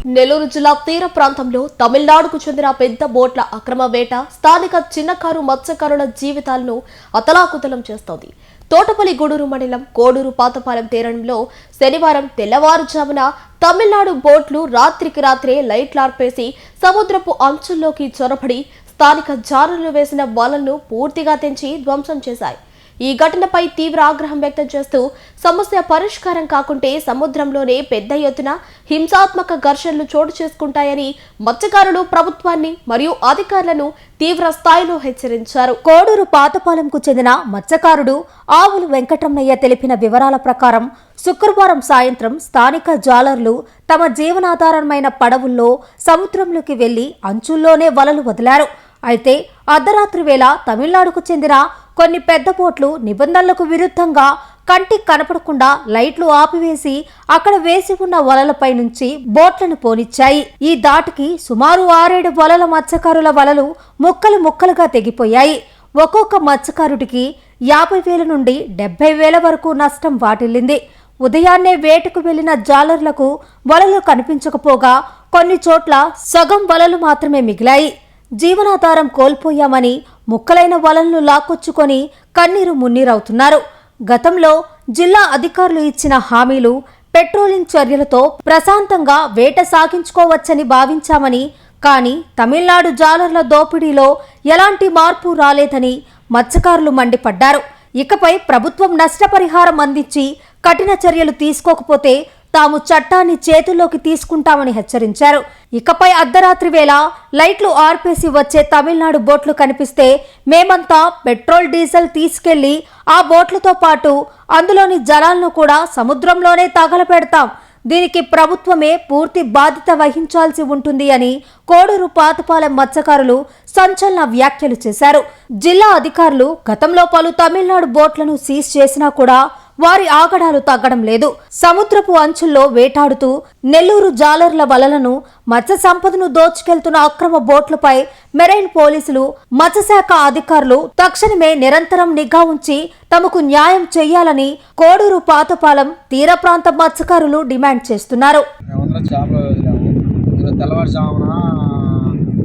నెల్లూరు జిల్లా తీర ప్రాంతంలో తమిళనాడుకు చెందిన పెద్ద బోట్ల అక్రమ వేట స్థానిక చిన్నకారు మత్స్యకారుల జీవితాలను అతలాకుతలం చేస్తోంది. తోటపల్లి గూడూరు మండలం కోడూరు పాతపాలెం తీరంలో శనివారం తెల్లవారుజామున తమిళనాడు బోట్లు రాత్రికి రాత్రే లైట్లార్పేసి సముద్రపు అంచుల్లోకి చొరబడి స్థానిక జారులు వేసిన వలలను పూర్తిగా తెంచి ధ్వంసం చేశాయి. ఈ ఘటనపై తీవ్ర ఆగ్రహం వ్యక్తం చేస్తూ సమస్య పరిష్కారం కాకుంటే సముద్రంలోనే పెద్ద ఎత్తున హింసాత్మక ఘర్షణలు చోటు చేసుకుంటాయని మత్స్యకారులు ప్రభుత్వాన్ని మరియు అధికారులను తీవ్ర స్థాయిలో హెచ్చరించారు. కోడూరు పాతపాలెంకు చెందిన మత్స్యకారుడు ఆవులు వెంకటరమణయ్య తెలిపిన వివరాల ప్రకారం శుక్రవారం సాయంత్రం స్థానిక జాలర్లు తమ జీవనాధారమైన పడవుల్లో సముద్రంలోకి వెళ్లి అంచుల్లోనే వలలు వదిలారు. అయితే అర్ధరాత్రి వేళ తమిళనాడుకు చెందిన కొన్ని పెద్ద బోట్లు నిబంధనలకు విరుద్ధంగా కంటికి కనపడకుండా లైట్లు ఆపివేసి అక్కడ వేసి ఉన్న వలలపై నుంచి బోట్లను పోనిచ్చాయి. ఈ దాటికి సుమారు 6-7 వలల మత్స్యకారుల వలలు ముక్కలు ముక్కలుగా తెగిపోయాయి. ఒక్కొక్క మత్స్యకారుడికి 50,000 నుండి 70,000 వరకు నష్టం వాటిల్లింది. ఉదయాన్నే వేటకు వెళ్లిన జాలర్లకు వలలు కనిపించకపోగా కొన్ని చోట్ల సగం వలలు మాత్రమే మిగిలాయి. జీవనాధారం కోల్పోయామని ముక్కలైన వలలను లాక్కొచ్చుకొని కన్నీరు మున్నీరవుతున్నారు. గతంలో జిల్లా అధికారులు ఇచ్చిన హామీలు, పెట్రోలింగ్ చర్యలతో ప్రశాంతంగా వేట సాగించుకోవచ్చని భావించామని, కానీ తమిళనాడు జాలర్ల దోపిడీలో ఎలాంటి మార్పు రాలేదని మత్స్యకారులు మండిపడ్డారు. ఇకపై ప్రభుత్వం నష్టపరిహారం అందించి కఠిన చర్యలు తీసుకోకపోతే తాము చట్టాన్ని చేతుల్లోకి తీసుకుంటామని హెచ్చరించారు. ఇకపై అర్ధరాత్రి వేళ లైట్లు ఆర్పేసి వచ్చే తమిళనాడు బోట్లు కనిపిస్తే మేమంతా పెట్రోల్ డీజిల్ తీసుకెళ్లి ఆ బోట్లతో పాటు అందులోని జలాలను కూడా సముద్రంలోనే తగలపెడతాం. దీనికి ప్రభుత్వమే పూర్తి బాధ్యత వహించాల్సి ఉంటుంది అని కోడూరు పాతపాలెం మత్స్యకారులు సంచలన వ్యాఖ్యలు చేశారు. జిల్లా అధికారులు గతంలో పలు తమిళనాడు బోట్లను సీజ్ చేసినా కూడా వారి ఆగడాలు తగ్గడం లేదు. సముద్రపు అంచుల్లో వేటాడుతూ నెల్లూరు జాలర్ల వలలను, మత్స్య సంపదను దోచుకెళ్తున్న అక్రమ బోట్లపై మెరైన్ పోలీసులు, మత్స్యశాఖ అధికారులు తక్షణమే నిరంతరం నిఘా ఉంచి తమకు న్యాయం చేయాలని కోడూరు పాతపాలెం తీర ప్రాంత మత్స్యకారులు డిమాండ్ చేస్తున్నారు.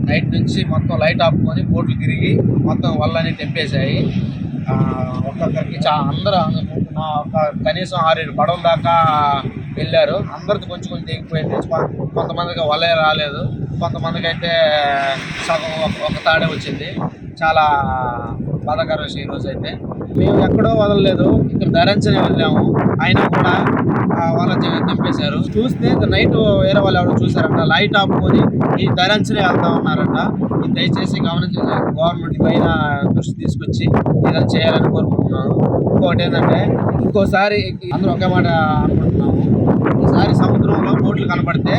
నైట్ నుంచి మొత్తం లైట్ ఆపుకొని బోట్లు తిరిగి మొత్తం వల్లని తెంపేశాయి. ఒక్కొక్కరికి అందరూ కనీసం 6-7 పడవల దాకా వెళ్ళారు. అందరితో కొంచెం కొంచెం తెగిపోయింది. కొంతమందికి వలే రాలేదు, కొంతమందికి అయితే సగం ఒక తాడే వచ్చింది. చాలా బాధాకర విషయం. ఈరోజు అయితే మేము ఎక్కడో వదలలేదు, ఇక్కడ ధరించనే వదిలాము. అయినా కూడా వాళ్ళ తెంపేశారు. చూస్తే నైట్ వేరే వాళ్ళు ఎవరు చూసారంట, లైట్ ఆపుకొని ఈ ధరించనే వెళ్తా ఉన్నారంట. ఇది దయచేసి గమనించి గవర్నమెంట్ పైన దృష్టి తీసుకొచ్చి ఇలా చేయాలని కోరుకుంటున్నాను. ఇంకోటి ఏంటంటే, ఇంకోసారి అందరూ ఒకే మాట అనుకుంటున్నాము, ఈసారి సముద్రంలో బోట్లు కనపడితే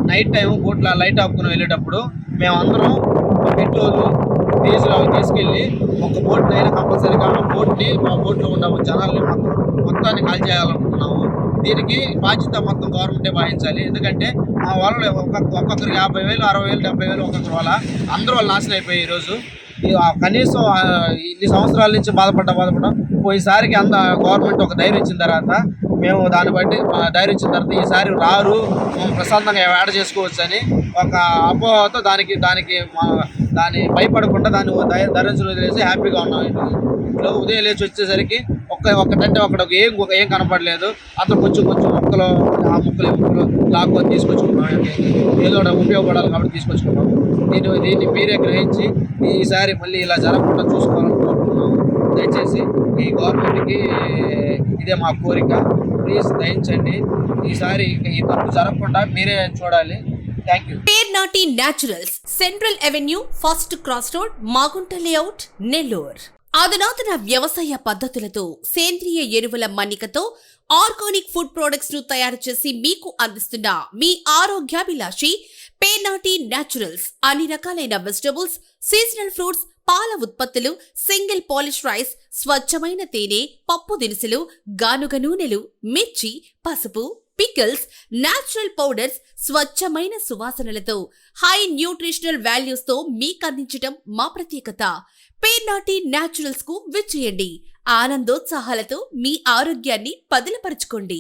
నైట్ టైం బోట్ల లైట్ ఆపుకొని వెళ్ళేటప్పుడు మేమందరం పెట్రోల్ డీజిల్ అవి తీసుకెళ్ళి ఒక బోట్నైనా కంపల్సరీగా మా బోట్లో ఉన్న జనాల్ని మొత్తాన్ని కాల్ చేయాలనుకుంటున్నాము. దీనికి బాధ్యత మొత్తం గవర్నమెంటే వహించాలి. ఎందుకంటే మా వాళ్ళు ఒక్కొక్కరికి 50,000, 60,000, 70,000 ఒక్కొక్కరి వల్ల అందరూ వాళ్ళు నాశనం అయిపోయి ఈరోజు కనీసం ఇన్ని సంవత్సరాల నుంచి బాధపడ్డా ఈసారికి అంత గవర్నమెంట్ ఒక ధైర్యం ఇచ్చిన తర్వాత మేము దాన్ని బట్టి ధైర్యం ఇచ్చిన తర్వాత ఈసారి రారు, ప్రశాంతంగా యాడ్ చేసుకోవచ్చు అని ఒక అపోహతో దాన్ని భయపడకుండా దాన్ని ధరించడం వదిలేసి హ్యాపీగా ఉన్నాం. ఇంట్లో ఉదయం లేచి వచ్చేసరికి ఒక్కటంటే ఏం కనపడలేదు. అంతా కొంచెం ముక్కలు లాక్కొని తీసుకొచ్చుకున్నాం. ఏదో ఉపయోగపడాలి కాబట్టి తీసుకొచ్చుకున్నాం. దీన్ని మీరే గ్రహించి ఈసారి మళ్ళీ ఇలా జరగకుండా చూసుకోవాలని కోరుకుంటున్నాం. దయచేసి ఈ గవర్నమెంట్కి ఇదే మా కోరిక. ప్లీజ్ దయించండి. ఈసారి ఈ తప్పు జరగకుండా మీరే చూడాలి. Thank you. Pernati naturals, central avenue, first cross road, Magunta layout, Nellore. అధునాతన వ్యవసాయ పద్ధతులతో, సేంద్రియ ఎరువుల మన్నికతో ఆర్గానిక్ ఫుడ్ ప్రొడక్ట్స్ ను తయారు చేసి మీకు అందిస్తున్న మీ ఆరోగ్యాభిలాషి పేర్నాటి న్యాచురల్స్. అన్ని రకాలైన వెజిటబుల్స్, సీజనల్ ఫ్రూట్స్, పాల ఉత్పత్తులు, సింగిల్ పాలిష్ రైస్, స్వచ్ఛమైన తేనె, పప్పు దినుసులు, గానుగ నూనెలు, మిర్చి, పసుపు, పికిల్స్, న్యాచురల్ పౌడర్స్, స్వచ్ఛమైన సువాసనలతో హై న్యూట్రిషనల్ వాల్యూస్ తో మీకందించటం మా ప్రత్యేకత. పేర్నాటి న్యాచురల్స్ కు విచ్చేయండి. ఆనందోత్సాహాలతో మీ ఆరోగ్యాన్ని పదిలపరచుకోండి.